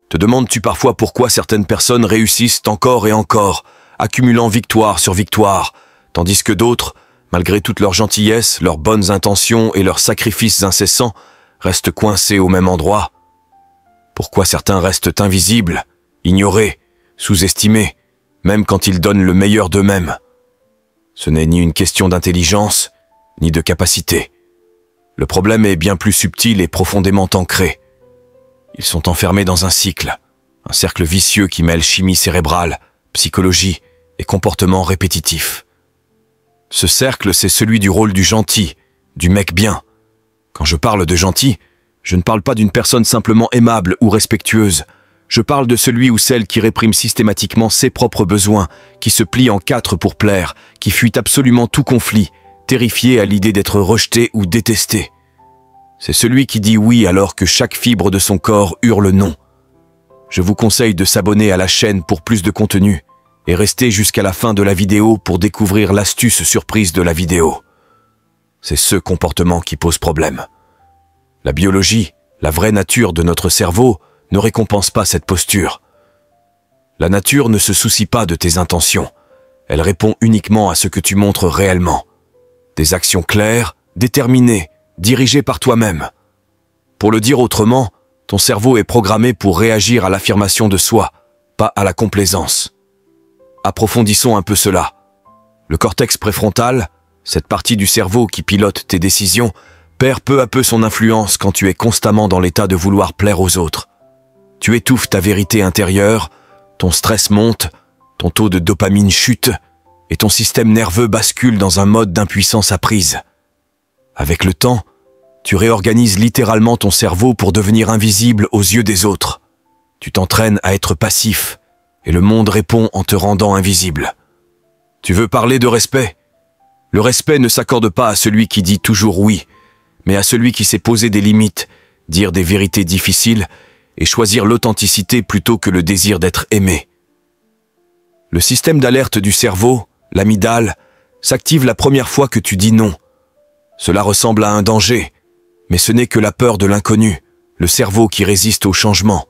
Te demandes-tu parfois pourquoi certaines personnes réussissent encore et encore, accumulant victoire sur victoire, tandis que d'autres, malgré toute leur gentillesse, leurs bonnes intentions et leurs sacrifices incessants, restent coincés au même endroit? Pourquoi certains restent invisibles, ignorés, sous-estimés, même quand ils donnent le meilleur d'eux-mêmes? Ce n'est ni une question d'intelligence, ni de capacité. Le problème est bien plus subtil et profondément ancré. Ils sont enfermés dans un cercle vicieux qui mêle chimie cérébrale, psychologie et comportement répétitif. Ce cercle, c'est celui du rôle du gentil, du mec bien. Quand je parle de gentil, je ne parle pas d'une personne simplement aimable ou respectueuse. Je parle de celui ou celle qui réprime systématiquement ses propres besoins, qui se plie en quatre pour plaire, qui fuit absolument tout conflit, terrifié à l'idée d'être rejeté ou détesté. C'est celui qui dit oui alors que chaque fibre de son corps hurle non. Je vous conseille de s'abonner à la chaîne pour plus de contenu et rester jusqu'à la fin de la vidéo pour découvrir l'astuce surprise de la vidéo. C'est ce comportement qui pose problème. La biologie, la vraie nature de notre cerveau, ne récompense pas cette posture. La nature ne se soucie pas de tes intentions. Elle répond uniquement à ce que tu montres réellement. Des actions claires, déterminées, dirigées par toi-même. Pour le dire autrement, ton cerveau est programmé pour réagir à l'affirmation de soi, pas à la complaisance. Approfondissons un peu cela. Le cortex préfrontal, cette partie du cerveau qui pilote tes décisions, perd peu à peu son influence quand tu es constamment dans l'état de vouloir plaire aux autres. Tu étouffes ta vérité intérieure, ton stress monte, ton taux de dopamine chute, et ton système nerveux bascule dans un mode d'impuissance apprise. Avec le temps, tu réorganises littéralement ton cerveau pour devenir invisible aux yeux des autres. Tu t'entraînes à être passif, et le monde répond en te rendant invisible. Tu veux parler de respect? Le respect ne s'accorde pas à celui qui dit toujours oui, mais à celui qui sait poser des limites, dire des vérités difficiles et choisir l'authenticité plutôt que le désir d'être aimé. Le système d'alerte du cerveau, l'amygdale, s'active la première fois que tu dis non. Cela ressemble à un danger, mais ce n'est que la peur de l'inconnu, le cerveau qui résiste au changement.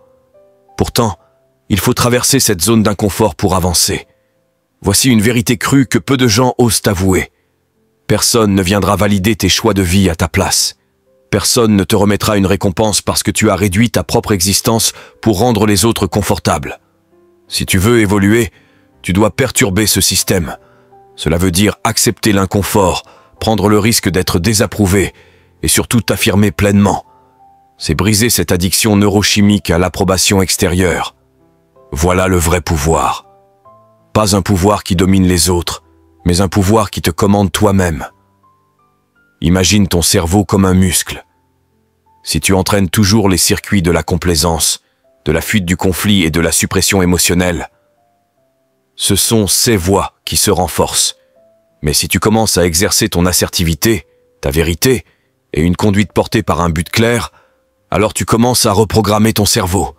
Pourtant, il faut traverser cette zone d'inconfort pour avancer. Voici une vérité crue que peu de gens osent avouer. Personne ne viendra valider tes choix de vie à ta place. Personne ne te remettra une récompense parce que tu as réduit ta propre existence pour rendre les autres confortables. Si tu veux évoluer, tu dois perturber ce système. Cela veut dire accepter l'inconfort, prendre le risque d'être désapprouvé et surtout t'affirmer pleinement. C'est briser cette addiction neurochimique à l'approbation extérieure. Voilà le vrai pouvoir. Pas un pouvoir qui domine les autres, mais un pouvoir qui te commande toi-même. Imagine ton cerveau comme un muscle. Si tu entraînes toujours les circuits de la complaisance, de la fuite du conflit et de la suppression émotionnelle, ce sont ces voies qui se renforcent. Mais si tu commences à exercer ton assertivité, ta vérité, et une conduite portée par un but clair, alors tu commences à reprogrammer ton cerveau.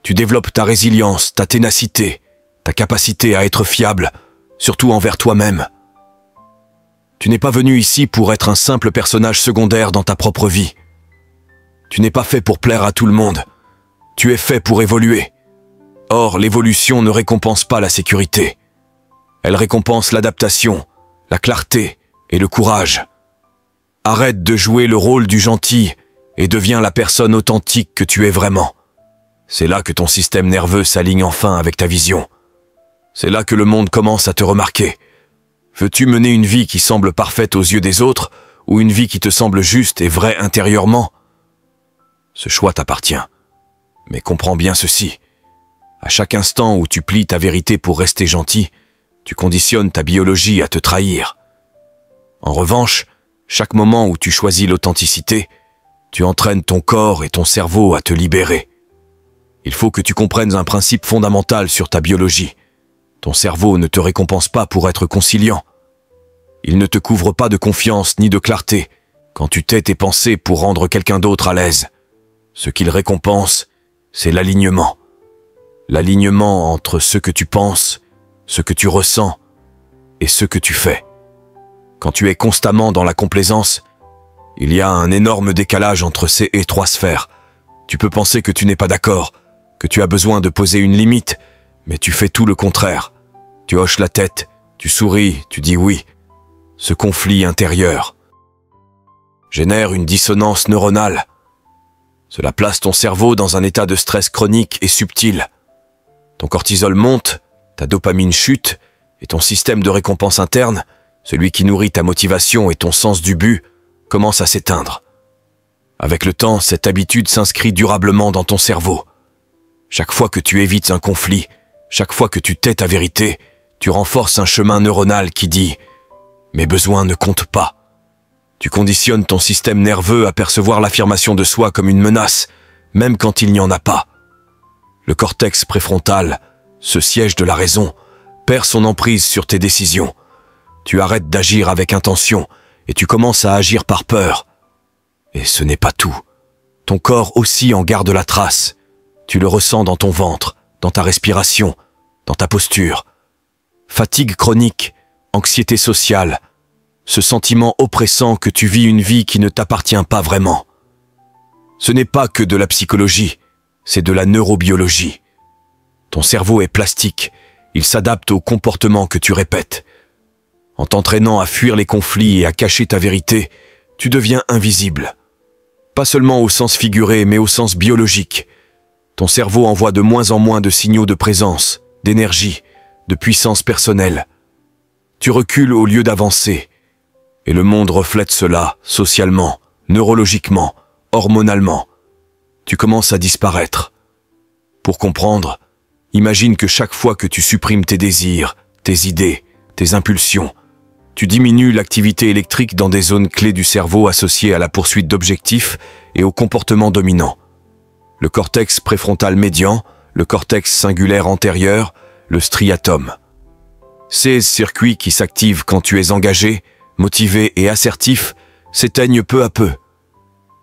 Tu développes ta résilience, ta ténacité, ta capacité à être fiable, surtout envers toi-même. Tu n'es pas venu ici pour être un simple personnage secondaire dans ta propre vie. Tu n'es pas fait pour plaire à tout le monde. Tu es fait pour évoluer. Or, l'évolution ne récompense pas la sécurité. Elle récompense l'adaptation, la clarté et le courage. Arrête de jouer le rôle du gentil et deviens la personne authentique que tu es vraiment. C'est là que ton système nerveux s'aligne enfin avec ta vision. C'est là que le monde commence à te remarquer. Veux-tu mener une vie qui semble parfaite aux yeux des autres ou une vie qui te semble juste et vraie intérieurement? Ce choix t'appartient. Mais comprends bien ceci. À chaque instant où tu plies ta vérité pour rester gentil, tu conditionnes ta biologie à te trahir. En revanche, chaque moment où tu choisis l'authenticité, tu entraînes ton corps et ton cerveau à te libérer. Il faut que tu comprennes un principe fondamental sur ta biologie. Ton cerveau ne te récompense pas pour être conciliant. Il ne te couvre pas de confiance ni de clarté quand tu tais tes pensées pour rendre quelqu'un d'autre à l'aise. Ce qu'il récompense, c'est l'alignement. L'alignement entre ce que tu penses, ce que tu ressens et ce que tu fais. Quand tu es constamment dans la complaisance, il y a un énorme décalage entre ces trois sphères. Tu peux penser que tu n'es pas d'accord, que tu as besoin de poser une limite, mais tu fais tout le contraire. Tu hoches la tête, tu souris, tu dis oui. Ce conflit intérieur génère une dissonance neuronale. Cela place ton cerveau dans un état de stress chronique et subtil. Ton cortisol monte, ta dopamine chute, et ton système de récompense interne, celui qui nourrit ta motivation et ton sens du but, commence à s'éteindre. Avec le temps, cette habitude s'inscrit durablement dans ton cerveau. Chaque fois que tu évites un conflit, chaque fois que tu tais ta vérité, tu renforces un chemin neuronal qui dit « Mes besoins ne comptent pas ». Tu conditionnes ton système nerveux à percevoir l'affirmation de soi comme une menace, même quand il n'y en a pas. Le cortex préfrontal, ce siège de la raison, perd son emprise sur tes décisions. Tu arrêtes d'agir avec intention et tu commences à agir par peur. Et ce n'est pas tout. Ton corps aussi en garde la trace. Tu le ressens dans ton ventre, dans ta respiration, dans ta posture. Fatigue chronique, anxiété sociale, ce sentiment oppressant que tu vis une vie qui ne t'appartient pas vraiment. Ce n'est pas que de la psychologie, c'est de la neurobiologie. Ton cerveau est plastique, il s'adapte aux comportements que tu répètes. En t'entraînant à fuir les conflits et à cacher ta vérité, tu deviens invisible. Pas seulement au sens figuré, mais au sens biologique. Ton cerveau envoie de moins en moins de signaux de présence, d'énergie, de puissance personnelle. Tu recules au lieu d'avancer. Et le monde reflète cela, socialement, neurologiquement, hormonalement. Tu commences à disparaître. Pour comprendre, imagine que chaque fois que tu supprimes tes désirs, tes idées, tes impulsions, tu diminues l'activité électrique dans des zones clés du cerveau associées à la poursuite d'objectifs et au comportement dominant. Le cortex préfrontal médian, le cortex singulaire antérieur, le striatum. Ces circuits qui s'activent quand tu es engagé, motivé et assertif, s'éteignent peu à peu.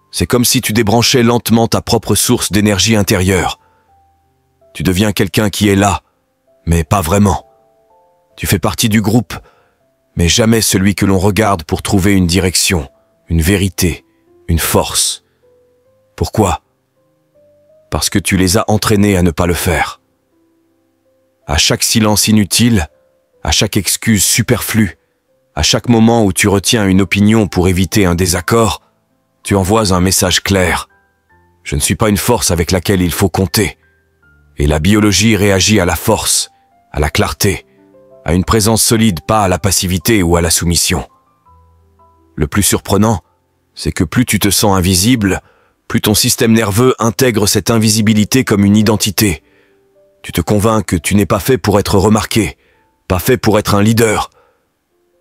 C'est comme si tu débranchais lentement ta propre source d'énergie intérieure. Tu deviens quelqu'un qui est là, mais pas vraiment. Tu fais partie du groupe, mais jamais celui que l'on regarde pour trouver une direction, une vérité, une force. Pourquoi ? Parce que tu les as entraînés à ne pas le faire. À chaque silence inutile, à chaque excuse superflue, à chaque moment où tu retiens une opinion pour éviter un désaccord, tu envoies un message clair. Je ne suis pas une force avec laquelle il faut compter. Et la biologie réagit à la force, à la clarté, à une présence solide, pas à la passivité ou à la soumission. Le plus surprenant, c'est que plus tu te sens invisible, plus ton système nerveux intègre cette invisibilité comme une identité. Tu te convaincs que tu n'es pas fait pour être remarqué, pas fait pour être un leader.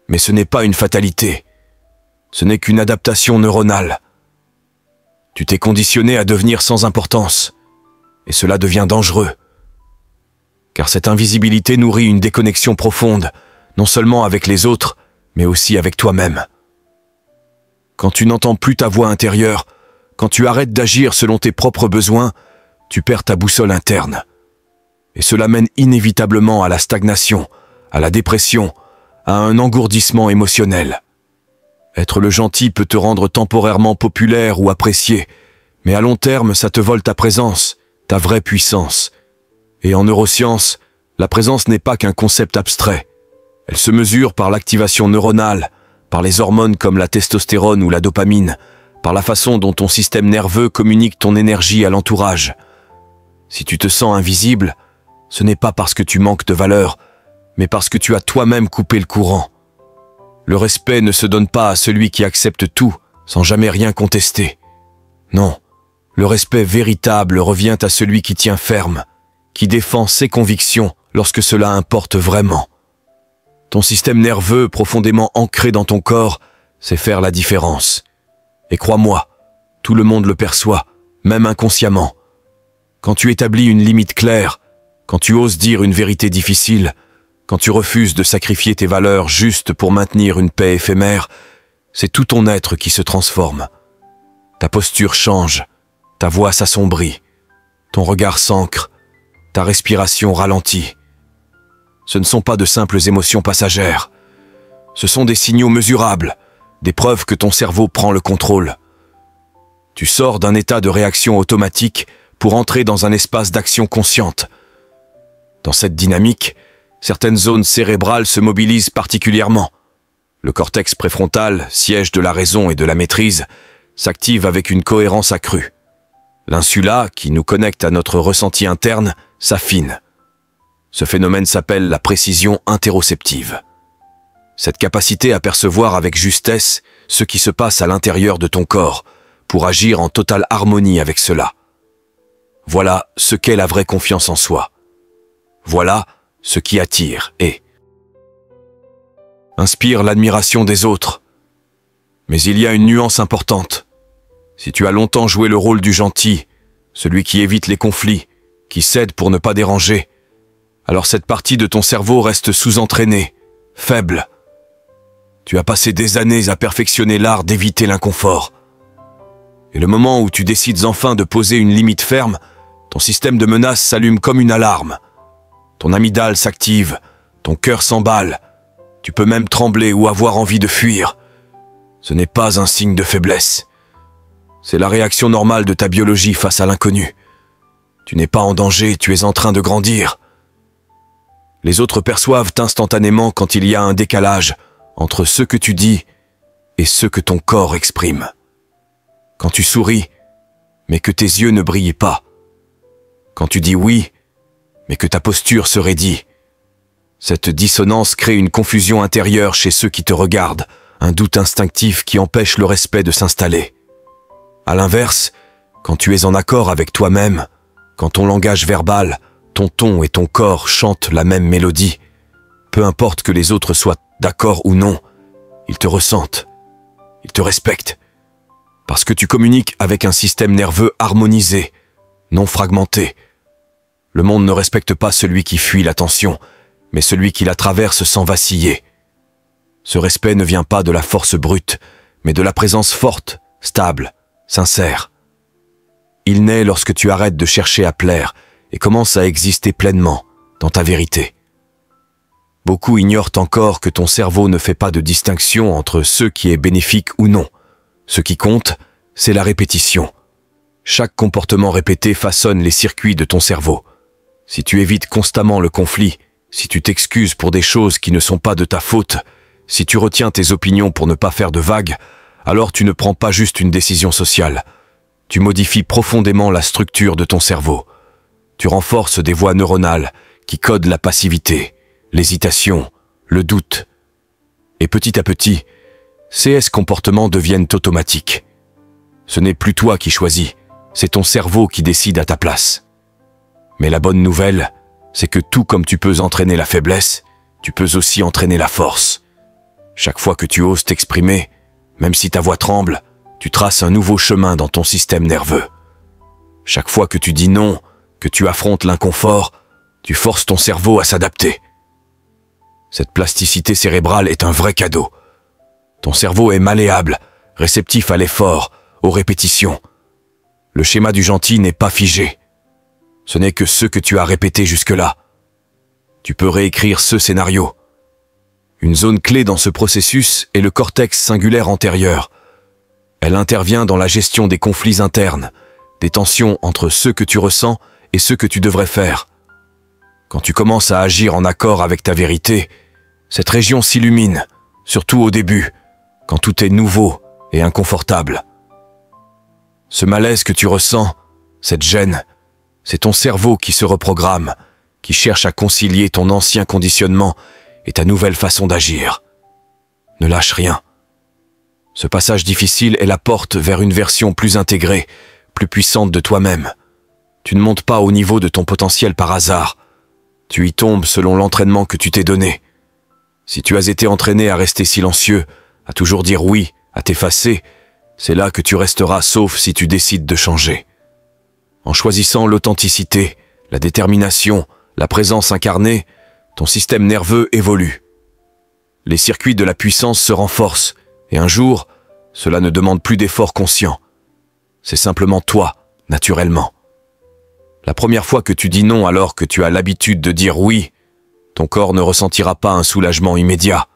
Mais ce n'est pas une fatalité. Ce n'est qu'une adaptation neuronale. Tu t'es conditionné à devenir sans importance. Et cela devient dangereux. Car cette invisibilité nourrit une déconnexion profonde, non seulement avec les autres, mais aussi avec toi-même. Quand tu n'entends plus ta voix intérieure, quand tu arrêtes d'agir selon tes propres besoins, tu perds ta boussole interne. Et cela mène inévitablement à la stagnation, à la dépression, à un engourdissement émotionnel. Être le gentil peut te rendre temporairement populaire ou apprécié, mais à long terme, ça te vole ta présence, ta vraie puissance. Et en neurosciences, la présence n'est pas qu'un concept abstrait. Elle se mesure par l'activation neuronale, par les hormones comme la testostérone ou la dopamine, par la façon dont ton système nerveux communique ton énergie à l'entourage. Si tu te sens invisible, ce n'est pas parce que tu manques de valeur, mais parce que tu as toi-même coupé le courant. Le respect ne se donne pas à celui qui accepte tout, sans jamais rien contester. Non, le respect véritable revient à celui qui tient ferme, qui défend ses convictions lorsque cela importe vraiment. Ton système nerveux profondément ancré dans ton corps sait faire la différence. Et crois-moi, tout le monde le perçoit, même inconsciemment. Quand tu établis une limite claire, quand tu oses dire une vérité difficile, quand tu refuses de sacrifier tes valeurs juste pour maintenir une paix éphémère, c'est tout ton être qui se transforme. Ta posture change, ta voix s'assombrit, ton regard s'ancre, ta respiration ralentit. Ce ne sont pas de simples émotions passagères. Ce sont des signaux mesurables, des preuves que ton cerveau prend le contrôle. Tu sors d'un état de réaction automatique pour entrer dans un espace d'action consciente. Dans cette dynamique, certaines zones cérébrales se mobilisent particulièrement. Le cortex préfrontal, siège de la raison et de la maîtrise, s'active avec une cohérence accrue. L'insula, qui nous connecte à notre ressenti interne, s'affine. Ce phénomène s'appelle la précision interoceptive. Cette capacité à percevoir avec justesse ce qui se passe à l'intérieur de ton corps, pour agir en totale harmonie avec cela. Voilà ce qu'est la vraie confiance en soi. Voilà ce qui attire et inspire l'admiration des autres. Mais il y a une nuance importante. Si tu as longtemps joué le rôle du gentil, celui qui évite les conflits, qui cède pour ne pas déranger, alors cette partie de ton cerveau reste sous-entraînée, faible. Tu as passé des années à perfectionner l'art d'éviter l'inconfort. Et le moment où tu décides enfin de poser une limite ferme, ton système de menace s'allume comme une alarme. Ton amygdale s'active, ton cœur s'emballe, tu peux même trembler ou avoir envie de fuir. Ce n'est pas un signe de faiblesse. C'est la réaction normale de ta biologie face à l'inconnu. Tu n'es pas en danger, tu es en train de grandir. Les autres perçoivent instantanément quand il y a un décalage entre ce que tu dis et ce que ton corps exprime. Quand tu souris, mais que tes yeux ne brillent pas. Quand tu dis oui, mais que ta posture se raidit. Cette dissonance crée une confusion intérieure chez ceux qui te regardent, un doute instinctif qui empêche le respect de s'installer. À l'inverse, quand tu es en accord avec toi-même, quand ton langage verbal, ton ton et ton corps chantent la même mélodie, peu importe que les autres soient d'accord ou non, ils te ressentent, ils te respectent, parce que tu communiques avec un système nerveux harmonisé, non fragmenté. Le monde ne respecte pas celui qui fuit l'attention, mais celui qui la traverse sans vaciller. Ce respect ne vient pas de la force brute, mais de la présence forte, stable, sincère. Il naît lorsque tu arrêtes de chercher à plaire et commences à exister pleinement dans ta vérité. Beaucoup ignorent encore que ton cerveau ne fait pas de distinction entre ce qui est bénéfique ou non. Ce qui compte, c'est la répétition. Chaque comportement répété façonne les circuits de ton cerveau. Si tu évites constamment le conflit, si tu t'excuses pour des choses qui ne sont pas de ta faute, si tu retiens tes opinions pour ne pas faire de vagues, alors tu ne prends pas juste une décision sociale. Tu modifies profondément la structure de ton cerveau. Tu renforces des voies neuronales qui codent la passivité, l'hésitation, le doute. Et petit à petit, ces comportements deviennent automatiques. Ce n'est plus toi qui choisis, c'est ton cerveau qui décide à ta place. Mais la bonne nouvelle, c'est que tout comme tu peux entraîner la faiblesse, tu peux aussi entraîner la force. Chaque fois que tu oses t'exprimer, même si ta voix tremble, tu traces un nouveau chemin dans ton système nerveux. Chaque fois que tu dis non, que tu affrontes l'inconfort, tu forces ton cerveau à s'adapter. Cette plasticité cérébrale est un vrai cadeau. Ton cerveau est malléable, réceptif à l'effort, aux répétitions. Le schéma du gentil n'est pas figé. Ce n'est que ce que tu as répété jusque-là. Tu peux réécrire ce scénario. Une zone clé dans ce processus est le cortex singulaire antérieur. Elle intervient dans la gestion des conflits internes, des tensions entre ce que tu ressens et ce que tu devrais faire. Quand tu commences à agir en accord avec ta vérité, cette région s'illumine, surtout au début, quand tout est nouveau et inconfortable. Ce malaise que tu ressens, cette gêne, c'est ton cerveau qui se reprogramme, qui cherche à concilier ton ancien conditionnement et ta nouvelle façon d'agir. Ne lâche rien. Ce passage difficile est la porte vers une version plus intégrée, plus puissante de toi-même. Tu ne montes pas au niveau de ton potentiel par hasard. Tu y tombes selon l'entraînement que tu t'es donné. Si tu as été entraîné à rester silencieux, à toujours dire oui, à t'effacer, c'est là que tu resteras sauf si tu décides de changer. En choisissant l'authenticité, la détermination, la présence incarnée, ton système nerveux évolue. Les circuits de la puissance se renforcent, et un jour, cela ne demande plus d'efforts conscients. C'est simplement toi, naturellement. La première fois que tu dis non alors que tu as l'habitude de dire oui, ton corps ne ressentira pas un soulagement immédiat.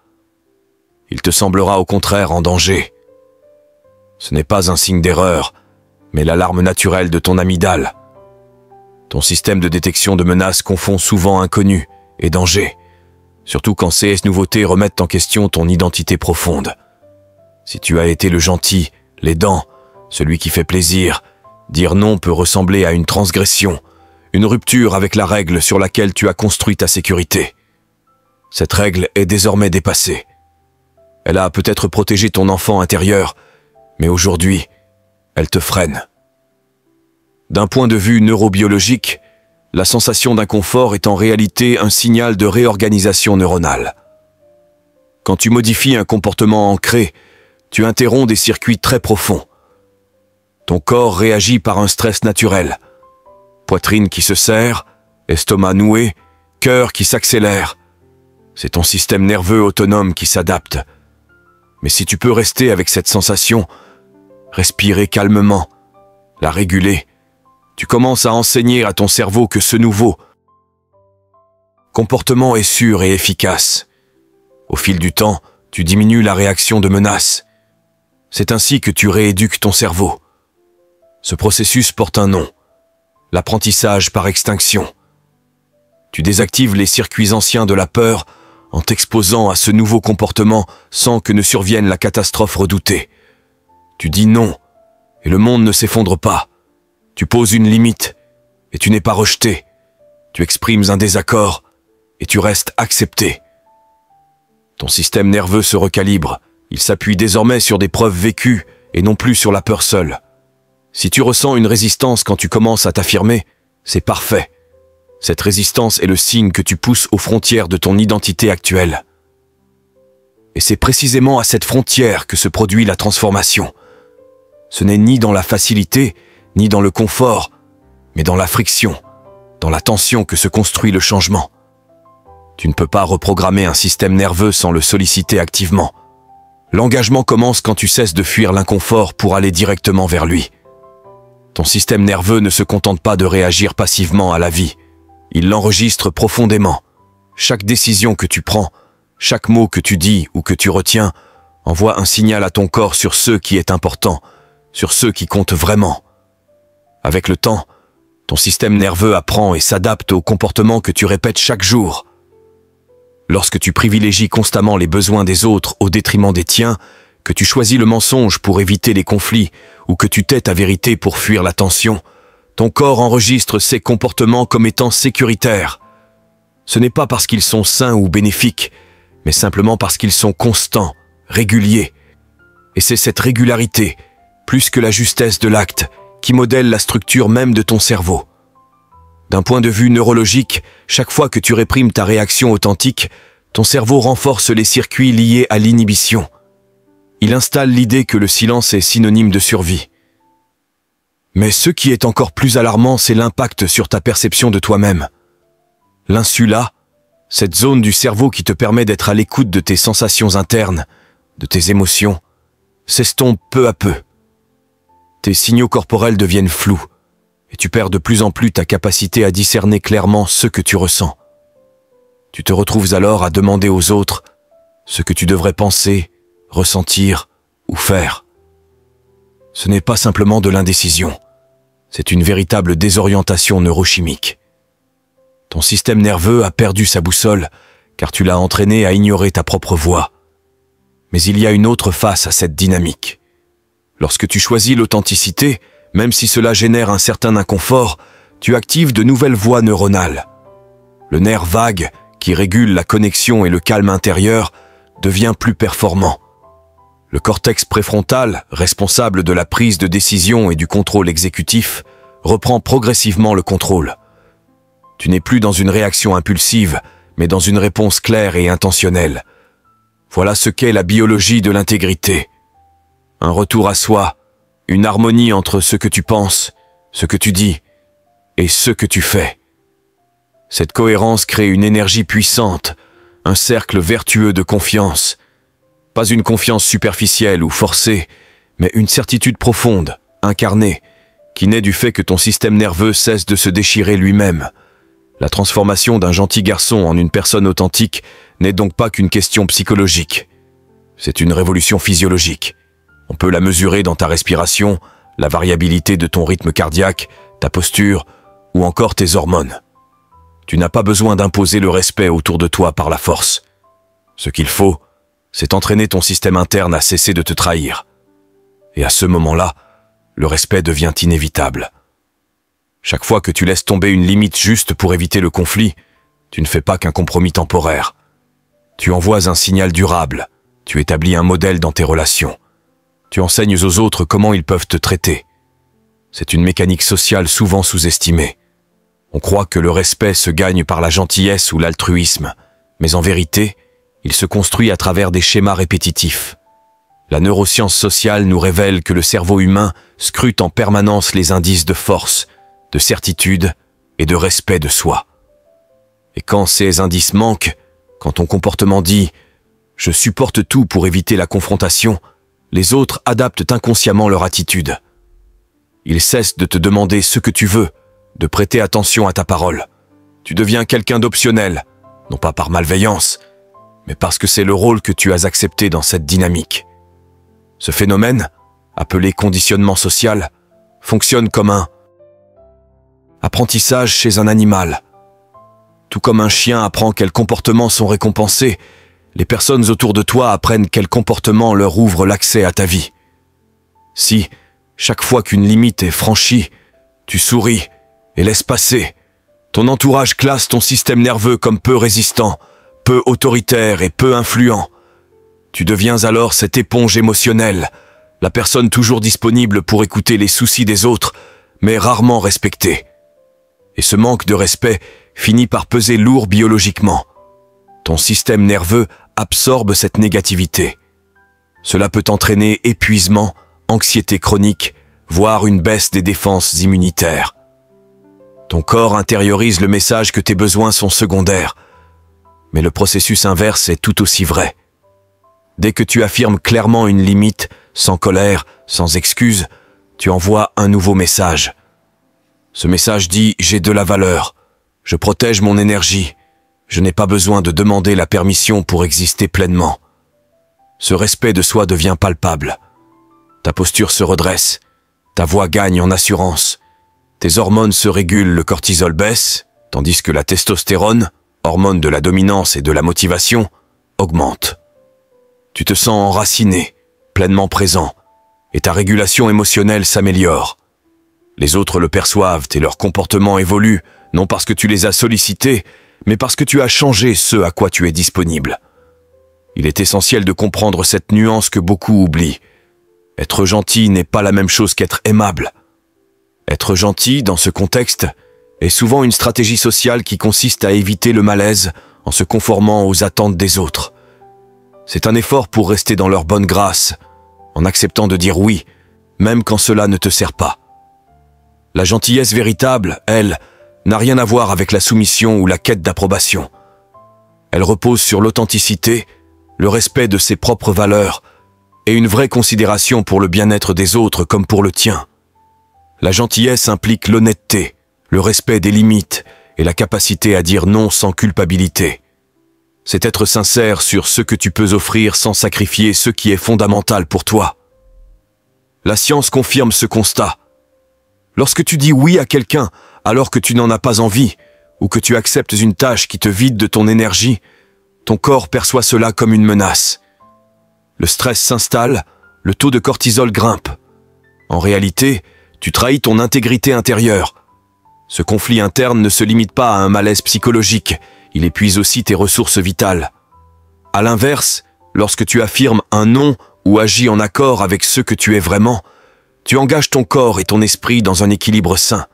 Il te semblera au contraire en danger. Ce n'est pas un signe d'erreur, mais l'alarme naturelle de ton amygdale. Ton système de détection de menaces confond souvent inconnu et danger, surtout quand ces nouveautés remettent en question ton identité profonde. Si tu as été le gentil, l'aidant, celui qui fait plaisir, dire non peut ressembler à une transgression, une rupture avec la règle sur laquelle tu as construit ta sécurité. Cette règle est désormais dépassée. Elle a peut-être protégé ton enfant intérieur, mais aujourd'hui, elle te freine. D'un point de vue neurobiologique, la sensation d'inconfort est en réalité un signal de réorganisation neuronale. Quand tu modifies un comportement ancré, tu interromps des circuits très profonds. Ton corps réagit par un stress naturel. Poitrine qui se serre, estomac noué, cœur qui s'accélère. C'est ton système nerveux autonome qui s'adapte. Mais si tu peux rester avec cette sensation, respirer calmement, la réguler, tu commences à enseigner à ton cerveau que ce nouveau comportement est sûr et efficace. Au fil du temps, tu diminues la réaction de menace. C'est ainsi que tu rééduques ton cerveau. Ce processus porte un nom, l'apprentissage par extinction. Tu désactives les circuits anciens de la peur en t'exposant à ce nouveau comportement sans que ne survienne la catastrophe redoutée. Tu dis non, et le monde ne s'effondre pas. Tu poses une limite, et tu n'es pas rejeté. Tu exprimes un désaccord, et tu restes accepté. Ton système nerveux se recalibre. Il s'appuie désormais sur des preuves vécues, et non plus sur la peur seule. Si tu ressens une résistance quand tu commences à t'affirmer, c'est parfait. Cette résistance est le signe que tu pousses aux frontières de ton identité actuelle. Et c'est précisément à cette frontière que se produit la transformation. Ce n'est ni dans la facilité, ni dans le confort, mais dans la friction, dans la tension que se construit le changement. Tu ne peux pas reprogrammer un système nerveux sans le solliciter activement. L'engagement commence quand tu cesses de fuir l'inconfort pour aller directement vers lui. Ton système nerveux ne se contente pas de réagir passivement à la vie. Il l'enregistre profondément. Chaque décision que tu prends, chaque mot que tu dis ou que tu retiens, envoie un signal à ton corps sur ce qui est important, sur ce qui compte vraiment. Avec le temps, ton système nerveux apprend et s'adapte aux comportements que tu répètes chaque jour. Lorsque tu privilégies constamment les besoins des autres au détriment des tiens, que tu choisis le mensonge pour éviter les conflits ou que tu tais ta vérité pour fuir la tension, ton corps enregistre ces comportements comme étant sécuritaires. Ce n'est pas parce qu'ils sont sains ou bénéfiques, mais simplement parce qu'ils sont constants, réguliers. Et c'est cette régularité, plus que la justesse de l'acte, qui modèle la structure même de ton cerveau. D'un point de vue neurologique, chaque fois que tu réprimes ta réaction authentique, ton cerveau renforce les circuits liés à l'inhibition. Il installe l'idée que le silence est synonyme de survie. Mais ce qui est encore plus alarmant, c'est l'impact sur ta perception de toi-même. L'insula, cette zone du cerveau qui te permet d'être à l'écoute de tes sensations internes, de tes émotions, s'estompe peu à peu. Tes signaux corporels deviennent flous, et tu perds de plus en plus ta capacité à discerner clairement ce que tu ressens. Tu te retrouves alors à demander aux autres ce que tu devrais penser, ressentir ou faire. Ce n'est pas simplement de l'indécision, c'est une véritable désorientation neurochimique. Ton système nerveux a perdu sa boussole car tu l'as entraîné à ignorer ta propre voix. Mais il y a une autre face à cette dynamique. Lorsque tu choisis l'authenticité, même si cela génère un certain inconfort, tu actives de nouvelles voies neuronales. Le nerf vague, qui régule la connexion et le calme intérieur, devient plus performant. Le cortex préfrontal, responsable de la prise de décision et du contrôle exécutif, reprend progressivement le contrôle. Tu n'es plus dans une réaction impulsive, mais dans une réponse claire et intentionnelle. Voilà ce qu'est la biologie de l'intégrité. Un retour à soi, une harmonie entre ce que tu penses, ce que tu dis et ce que tu fais. Cette cohérence crée une énergie puissante, un cercle vertueux de confiance. Pas une confiance superficielle ou forcée, mais une certitude profonde, incarnée, qui naît du fait que ton système nerveux cesse de se déchirer lui-même. La transformation d'un gentil garçon en une personne authentique n'est donc pas qu'une question psychologique. C'est une révolution physiologique. On peut la mesurer dans ta respiration, la variabilité de ton rythme cardiaque, ta posture ou encore tes hormones. Tu n'as pas besoin d'imposer le respect autour de toi par la force. Ce qu'il faut, c'est entraîner ton système interne à cesser de te trahir. Et à ce moment-là, le respect devient inévitable. Chaque fois que tu laisses tomber une limite juste pour éviter le conflit, tu ne fais pas qu'un compromis temporaire. Tu envoies un signal durable, tu établis un modèle dans tes relations. Tu enseignes aux autres comment ils peuvent te traiter. C'est une mécanique sociale souvent sous-estimée. On croit que le respect se gagne par la gentillesse ou l'altruisme, mais en vérité, il se construit à travers des schémas répétitifs. La neuroscience sociale nous révèle que le cerveau humain scrute en permanence les indices de force, de certitude et de respect de soi. Et quand ces indices manquent, quand ton comportement dit « je supporte tout pour éviter la confrontation », les autres adaptent inconsciemment leur attitude. Ils cessent de te demander ce que tu veux, de prêter attention à ta parole. Tu deviens quelqu'un d'optionnel, non pas par malveillance, mais parce que c'est le rôle que tu as accepté dans cette dynamique. Ce phénomène, appelé conditionnement social, fonctionne comme un apprentissage chez un animal. Tout comme un chien apprend quels comportements sont récompensés, les personnes autour de toi apprennent quels comportements leur ouvrent l'accès à ta vie. Si, chaque fois qu'une limite est franchie, tu souris et laisses passer, ton entourage classe ton système nerveux comme peu résistant, peu autoritaire et peu influent. Tu deviens alors cette éponge émotionnelle, la personne toujours disponible pour écouter les soucis des autres, mais rarement respectée. Et ce manque de respect finit par peser lourd biologiquement. Ton système nerveux absorbe cette négativité. Cela peut entraîner épuisement, anxiété chronique, voire une baisse des défenses immunitaires. Ton corps intériorise le message que tes besoins sont secondaires, mais le processus inverse est tout aussi vrai. Dès que tu affirmes clairement une limite, sans colère, sans excuse, tu envoies un nouveau message. Ce message dit « j'ai de la valeur, je protège mon énergie, je n'ai pas besoin de demander la permission pour exister pleinement ». Ce respect de soi devient palpable. Ta posture se redresse, ta voix gagne en assurance, tes hormones se régulent, le cortisol baisse, tandis que la testostérone, hormone de la dominance et de la motivation, augmente. Tu te sens enraciné, pleinement présent, et ta régulation émotionnelle s'améliore. Les autres le perçoivent et leur comportement évolue, non parce que tu les as sollicités, mais parce que tu as changé ce à quoi tu es disponible. Il est essentiel de comprendre cette nuance que beaucoup oublient. Être gentil n'est pas la même chose qu'être aimable. Être gentil, dans ce contexte, est souvent une stratégie sociale qui consiste à éviter le malaise en se conformant aux attentes des autres. C'est un effort pour rester dans leur bonne grâce, en acceptant de dire oui, même quand cela ne te sert pas. La gentillesse véritable, elle, n'a rien à voir avec la soumission ou la quête d'approbation. Elle repose sur l'authenticité, le respect de ses propres valeurs et une vraie considération pour le bien-être des autres comme pour le tien. La gentillesse implique l'honnêteté, le respect des limites et la capacité à dire non sans culpabilité. C'est être sincère sur ce que tu peux offrir sans sacrifier ce qui est fondamental pour toi. La science confirme ce constat. Lorsque tu dis oui à quelqu'un alors que tu n'en as pas envie, ou que tu acceptes une tâche qui te vide de ton énergie, ton corps perçoit cela comme une menace. Le stress s'installe, le taux de cortisol grimpe. En réalité, tu trahis ton intégrité intérieure. Ce conflit interne ne se limite pas à un malaise psychologique, il épuise aussi tes ressources vitales. À l'inverse, lorsque tu affirmes un non ou agis en accord avec ce que tu es vraiment, tu engages ton corps et ton esprit dans un équilibre sain.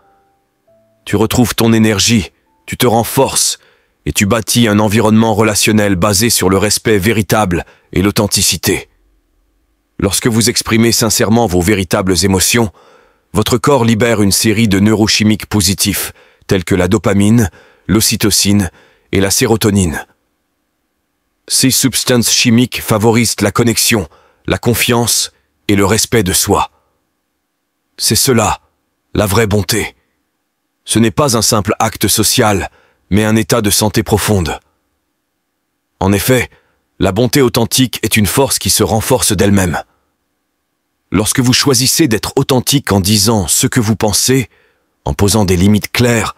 Tu retrouves ton énergie, tu te renforces et tu bâtis un environnement relationnel basé sur le respect véritable et l'authenticité. Lorsque vous exprimez sincèrement vos véritables émotions, votre corps libère une série de neurochimiques positifs, tels que la dopamine, l'ocytocine et la sérotonine. Ces substances chimiques favorisent la connexion, la confiance et le respect de soi. C'est cela, la vraie bonté. Ce n'est pas un simple acte social, mais un état de santé profonde. En effet, la bonté authentique est une force qui se renforce d'elle-même. Lorsque vous choisissez d'être authentique en disant ce que vous pensez, en posant des limites claires,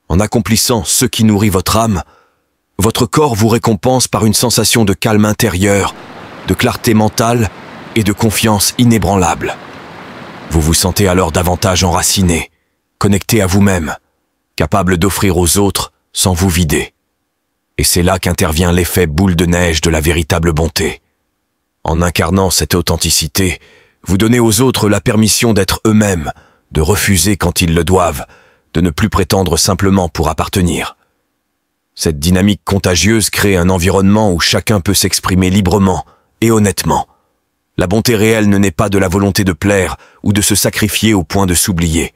en accomplissant ce qui nourrit votre âme, votre corps vous récompense par une sensation de calme intérieur, de clarté mentale et de confiance inébranlable. Vous vous sentez alors davantage enraciné, connecté à vous-même, capable d'offrir aux autres sans vous vider. Et c'est là qu'intervient l'effet boule de neige de la véritable bonté. En incarnant cette authenticité, vous donnez aux autres la permission d'être eux-mêmes, de refuser quand ils le doivent, de ne plus prétendre simplement pour appartenir. Cette dynamique contagieuse crée un environnement où chacun peut s'exprimer librement et honnêtement. La bonté réelle ne naît pas de la volonté de plaire ou de se sacrifier au point de s'oublier.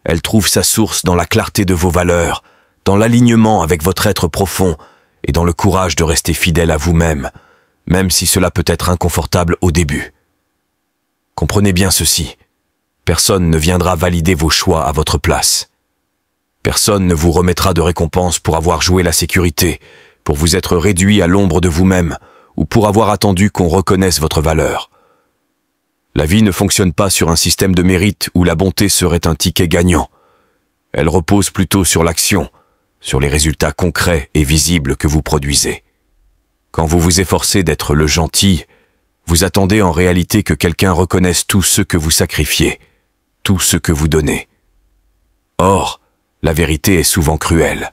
Elle trouve sa source dans la clarté de vos valeurs, dans l'alignement avec votre être profond et dans le courage de rester fidèle à vous-même, même si cela peut être inconfortable au début. Comprenez bien ceci. Personne ne viendra valider vos choix à votre place. Personne ne vous remettra de récompense pour avoir joué la sécurité, pour vous être réduit à l'ombre de vous-même ou pour avoir attendu qu'on reconnaisse votre valeur. La vie ne fonctionne pas sur un système de mérite où la bonté serait un ticket gagnant. Elle repose plutôt sur l'action, sur les résultats concrets et visibles que vous produisez. Quand vous vous efforcez d'être le gentil, vous attendez en réalité que quelqu'un reconnaisse tout ce que vous sacrifiez, tout ce que vous donnez. Or, la vérité est souvent cruelle.